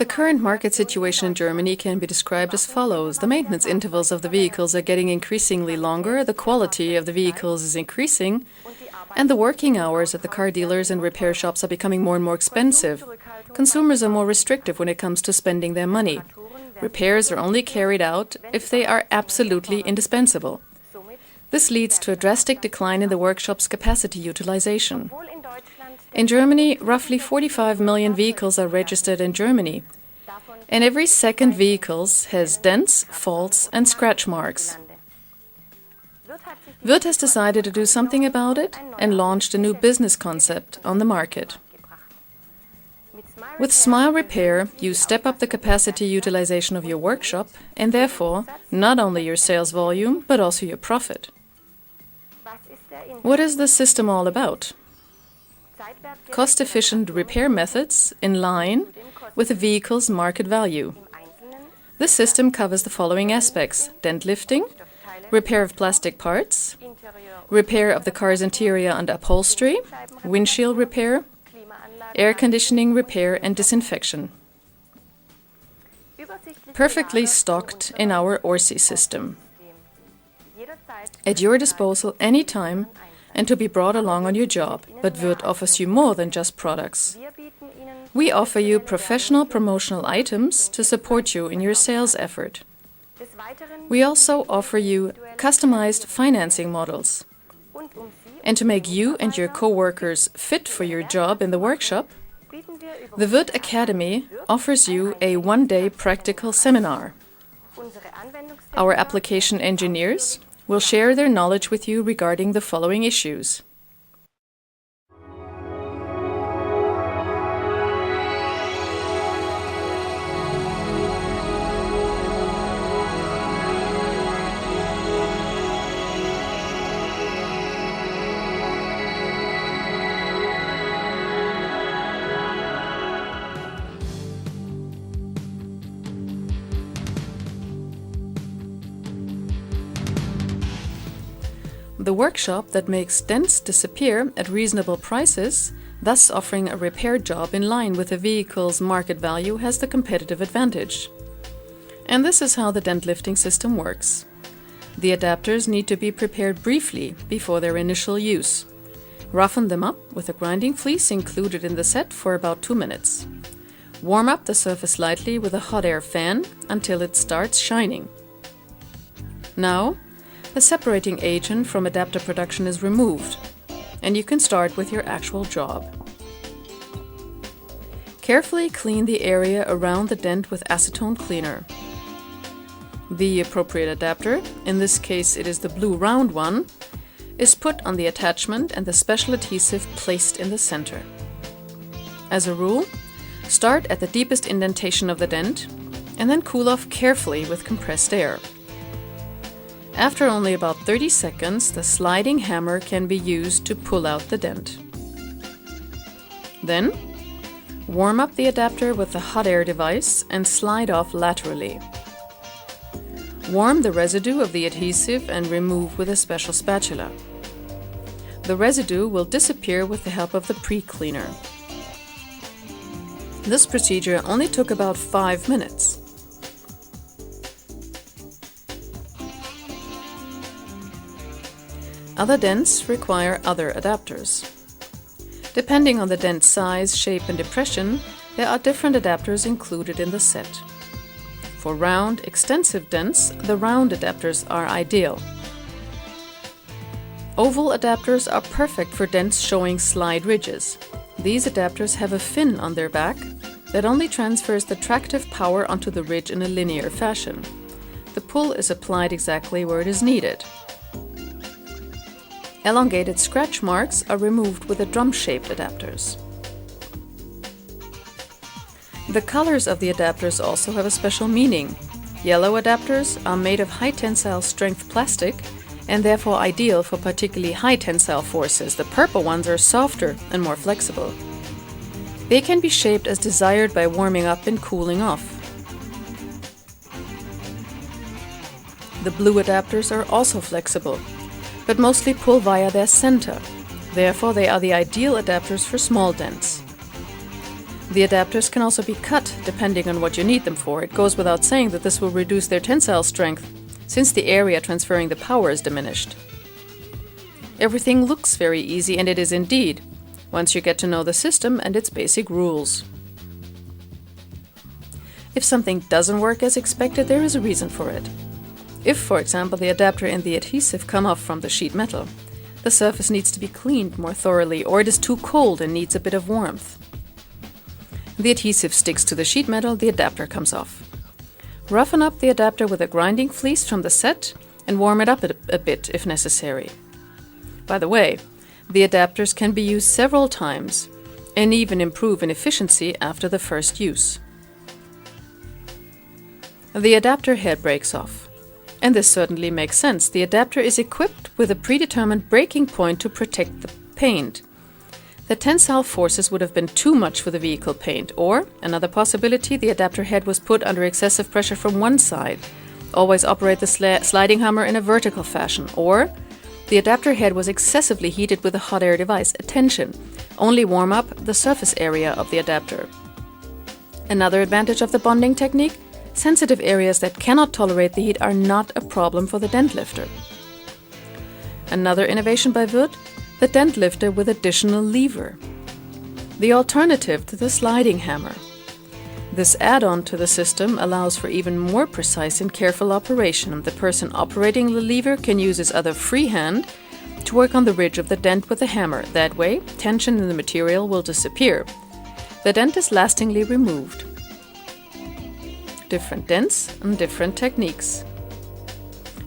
The current market situation in Germany can be described as follows. The maintenance intervals of the vehicles are getting increasingly longer, the quality of the vehicles is increasing, and the working hours at the car dealers and repair shops are becoming more and more expensive. Consumers are more restrictive when it comes to spending their money. Repairs are only carried out if they are absolutely indispensable. This leads to a drastic decline in the workshop's capacity utilization. In Germany, roughly 45 million vehicles are registered in Germany, and every second vehicle has dents, faults, and scratch marks. Wirth has decided to do something about it and launched a new business concept on the market. With Smile Repair, you step up the capacity utilization of your workshop and therefore not only your sales volume, but also your profit. What is this system all about? Cost-efficient repair methods in line with the vehicle's market value. This system covers the following aspects: dent lifting, repair of plastic parts, repair of the car's interior and upholstery, windshield repair, air conditioning repair and disinfection. Perfectly stocked in our Orsi system. At your disposal anytime and to be brought along on your job, but Wirth offers you more than just products. We offer you professional promotional items to support you in your sales effort. We also offer you customized financing models. And to make you and your co-workers fit for your job in the workshop, the Wirth Academy offers you a one-day practical seminar. Our application engineers will share their knowledge with you regarding the following issues. The workshop that makes dents disappear at reasonable prices, thus offering a repair job in line with the vehicle's market value, has the competitive advantage. And this is how the dent lifting system works. The adapters need to be prepared briefly before their initial use. Roughen them up with a grinding fleece included in the set for about 2 minutes. Warm up the surface lightly with a hot air fan until it starts shining. Now, the separating agent from adapter production is removed, and you can start with your actual job. Carefully clean the area around the dent with acetone cleaner. The appropriate adapter, in this case it is the blue round one, is put on the attachment and the special adhesive placed in the center. As a rule, start at the deepest indentation of the dent and then cool off carefully with compressed air. After only about 30 seconds, the sliding hammer can be used to pull out the dent. Then, warm up the adapter with the hot air device and slide off laterally. Warm the residue of the adhesive and remove with a special spatula. The residue will disappear with the help of the pre-cleaner. This procedure only took about 5 minutes. Other dents require other adapters. Depending on the dent size, shape and depression, there are different adapters included in the set. For round, extensive dents, the round adapters are ideal. Oval adapters are perfect for dents showing slide ridges. These adapters have a fin on their back that only transfers the tractive power onto the ridge in a linear fashion. The pull is applied exactly where it is needed. Elongated scratch marks are removed with the drum-shaped adapters. The colors of the adapters also have a special meaning. Yellow adapters are made of high tensile strength plastic and therefore ideal for particularly high tensile forces. The purple ones are softer and more flexible. They can be shaped as desired by warming up and cooling off. The blue adapters are also flexible, but mostly pull via their center. Therefore, they are the ideal adapters for small dents. The adapters can also be cut depending on what you need them for. It goes without saying that this will reduce their tensile strength, since the area transferring the power is diminished. Everything looks very easy, and it is indeed, once you get to know the system and its basic rules. If something doesn't work as expected, there is a reason for it. If, for example, the adapter and the adhesive come off from the sheet metal, the surface needs to be cleaned more thoroughly, or it is too cold and needs a bit of warmth. The adhesive sticks to the sheet metal, the adapter comes off. Roughen up the adapter with a grinding fleece from the set and warm it up a bit if necessary. By the way, the adapters can be used several times and even improve in efficiency after the first use. The adapter head breaks off. And this certainly makes sense. The adapter is equipped with a predetermined breaking point to protect the paint. The tensile forces would have been too much for the vehicle paint, or, another possibility, the adapter head was put under excessive pressure from one side. Always operate the sliding hammer in a vertical fashion. Or, the adapter head was excessively heated with a hot air device. Attention! Only warm up the surface area of the adapter. Another advantage of the bonding technique: sensitive areas that cannot tolerate the heat are not a problem for the dent lifter. Another innovation by Wood: the dent lifter with additional lever. The alternative to the sliding hammer. This add-on to the system allows for even more precise and careful operation. The person operating the lever can use his other free hand to work on the ridge of the dent with the hammer. That way, tension in the material will disappear. The dent is lastingly removed. Different dents and different techniques.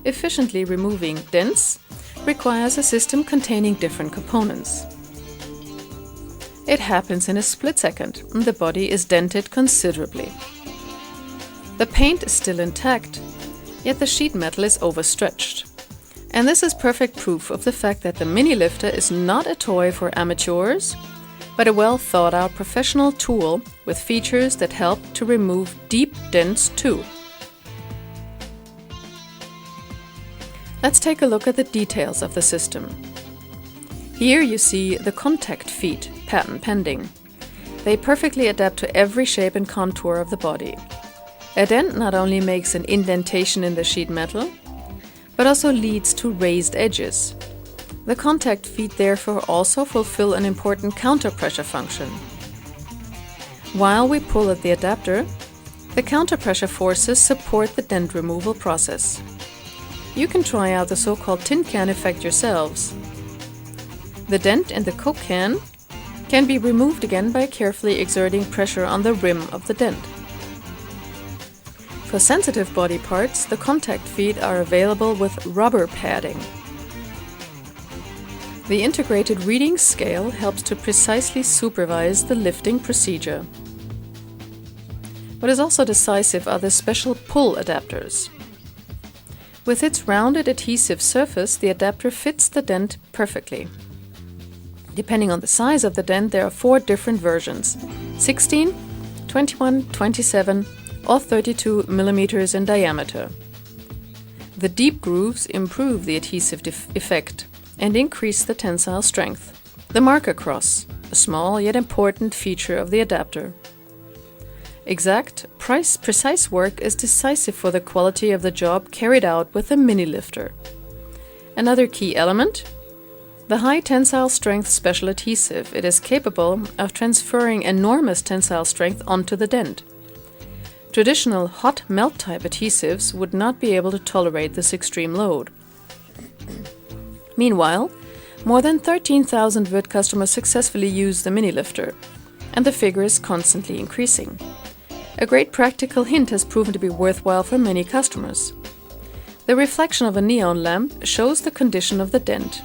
Efficiently removing dents requires a system containing different components. It happens in a split second, and the body is dented considerably. The paint is still intact, yet the sheet metal is overstretched. And this is perfect proof of the fact that the mini lifter is not a toy for amateurs, but a well thought out professional tool with features that help to remove deep dents too. Let's take a look at the details of the system. Here you see the contact feet, patent pending. They perfectly adapt to every shape and contour of the body. A dent not only makes an indentation in the sheet metal, but also leads to raised edges. The contact feet therefore also fulfill an important counter-pressure function. While we pull at the adapter, the counter-pressure forces support the dent removal process. You can try out the so-called tin can effect yourselves. The dent in the Coke can be removed again by carefully exerting pressure on the rim of the dent. For sensitive body parts, the contact feet are available with rubber padding. The integrated reading scale helps to precisely supervise the lifting procedure. What is also decisive are the special pull adapters. With its rounded adhesive surface, the adapter fits the dent perfectly. Depending on the size of the dent, there are 4 different versions: 16, 21, 27, or 32 millimeters in diameter. The deep grooves improve the adhesive effect and increase the tensile strength. The marker cross, a small yet important feature of the adapter. Exact, precise work is decisive for the quality of the job carried out with a mini lifter. Another key element: the high tensile strength special adhesive. It is capable of transferring enormous tensile strength onto the dent. Traditional hot melt type adhesives would not be able to tolerate this extreme load. Meanwhile, more than 13,000 Wood customers successfully use the mini lifter, and the figure is constantly increasing. A great practical hint has proven to be worthwhile for many customers. The reflection of a neon lamp shows the condition of the dent.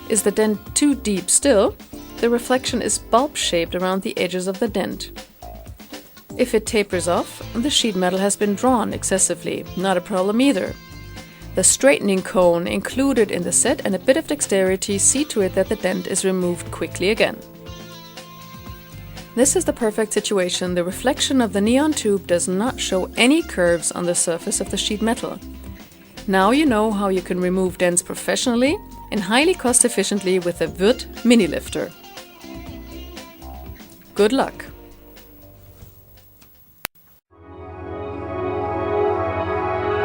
Is the dent too deep still? The reflection is bulb-shaped around the edges of the dent. If it tapers off, the sheet metal has been drawn excessively. Not a problem either. The straightening cone included in the set and a bit of dexterity see to it that the dent is removed quickly again. This is the perfect situation. The reflection of the neon tube does not show any curves on the surface of the sheet metal. Now you know how you can remove dents professionally and highly cost efficiently with the Wood mini lifter. Good luck!